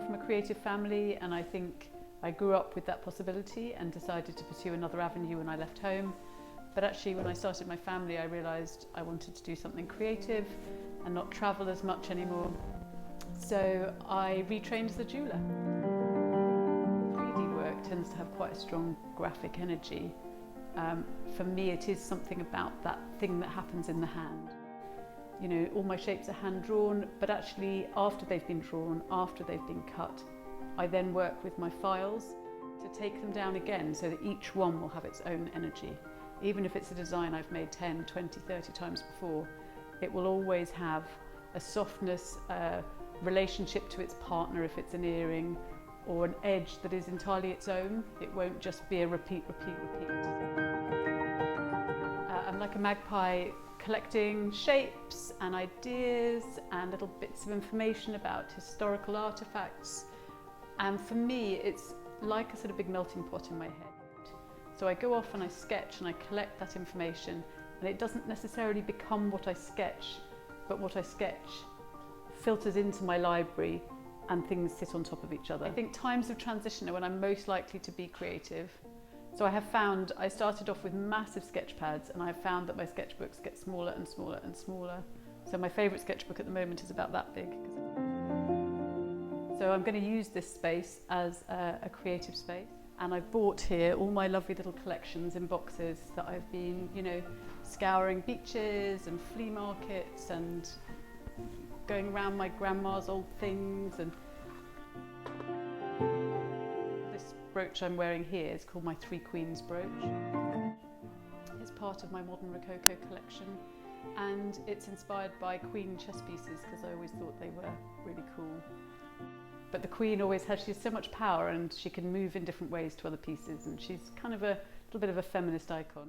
from a creative family, and I think I grew up with that possibility and decided to pursue another avenue when I left home. But actually, when I started my family, I realised I wanted to do something creative and not travel as much anymore. So I retrained as a jeweller. 3D work tends to have quite a strong graphic energy. For me, it is something about that thing that happens in the hand. You know, all my shapes are hand drawn, but actually after they've been drawn, after they've been cut, I then work with my files to take them down again so that each one will have its own energy. Even if it's a design I've made 10, 20, 30 times before, it will always have a softness, a relationship to its partner if it's an earring, or an edge that is entirely its own. It won't just be a repeat, repeat, repeat. I'm like a magpie, collecting shapes and ideas and little bits of information about historical artefacts. And for me, it's like a sort of big melting pot in my head. So I go off and I sketch and I collect that information, and it doesn't necessarily become what I sketch, but what I sketch filters into my library and things sit on top of each other. I think times of transition are when I'm most likely to be creative. So I have found, I started off with massive sketch pads, and I have found that my sketchbooks get smaller and smaller and smaller. So my favourite sketchbook at the moment is about that big. So I'm going to use this space as a creative space. And I've bought here all my lovely little collections in boxes that I've been, you know, scouring beaches and flea markets and going around my grandma's old things. And this brooch I'm wearing here is called my Three Queens brooch. It's part of my modern Rococo collection, and it's inspired by Queen chess pieces because I always thought they were really cool. But the Queen always has, she has so much power and she can move in different ways to other pieces, and she's kind of a little bit of a feminist icon.